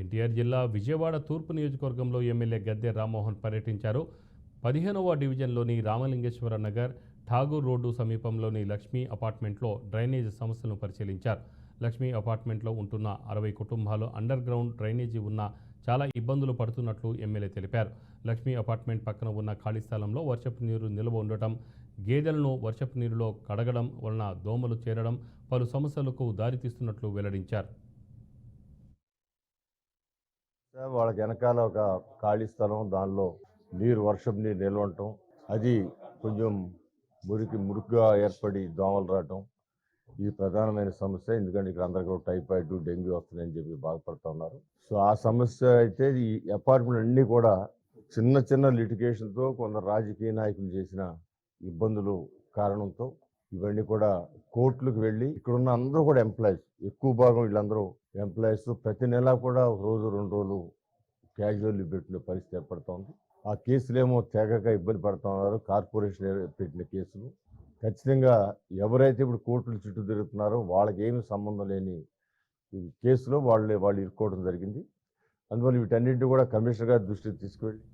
ఎన్టీఆర్ జిల్లా విజయవాడ తూర్పు నియోజకవర్గంలో ఎమ్మెల్యే గద్దె రామ్మోహన్ పర్యటించారు. 15వ డివిజన్లోని రామలింగేశ్వర నగర్, ఠాగూర్ రోడ్డు సమీపంలోని లక్ష్మీ అపార్ట్మెంట్లో డ్రైనేజ్ సమస్యలను పరిశీలించారు. లక్ష్మీ అపార్ట్మెంట్లో ఉంటున్న 60 కుటుంబాలు అండర్ గ్రౌండ్ డ్రైనేజీ ఉన్న చాలా ఇబ్బందులు పడుతున్నట్లు ఎమ్మెల్యే తెలిపారు. లక్ష్మీ అపార్ట్మెంట్ పక్కన ఉన్న ఖాళీ స్థలంలో వర్షపు నీరు నిల్వ ఉండటం, గేదెలను వర్షపు నీరులో కడగడం వలన దోమలు చేరడం పలు సమస్యలకు దారితీస్తున్నట్లు వెల్లడించారు. వాళ్ళకి వెనకాల ఒక ఖాళీ స్థలం, దానిలో వర్షపు నీరు నిల్వ ఉండటం, అది కొంచెం మురికిగా ఏర్పడి దోమలు రావటం ఇది ప్రధానమైన సమస్య. ఎందుకంటే ఇక్కడ అందరికీ టైఫాయిడ్, డెంగ్యూ వస్తున్నాయని చెప్పి బాధపడుతూ ఉన్నారు. సో ఆ సమస్య అయితే ఈ అపార్ట్మెంట్ అన్నీ కూడా చిన్న లిటిగేషన్తో కొందరు రాజకీయ నాయకులు చేసిన ఇబ్బందులు కారణంతో ఇవన్నీ కూడా కోర్టులకు వెళ్ళి ఇక్కడున్న అందరూ కూడా ఎంప్లాయీస్, ఎక్కువ భాగం వీళ్ళందరూ ఎంప్లాయీస్, ప్రతి నెల కూడా ఒక రోజు 2 రోజులు క్యాజువల్ లీవ్ పెట్టిన పరిస్థితి ఏర్పడుతోంది. ఆ కేసులేమో తెగక ఇబ్బంది పడుతూ ఉన్నారు. కార్పొరేషన్ పెట్టిన కేసులు ఖచ్చితంగా ఎవరైతే ఇప్పుడు కోర్టుల చుట్టూ తిరుగుతున్నారో వాళ్ళకి ఏమి సంబంధం లేని ఈ కేసులో వాళ్ళు ఇరుక్కోవడం జరిగింది. అందువల్ల వీటన్నింటినీ కూడా కమిషనర్ గారి దృష్టికి తీసుకువెళ్ళి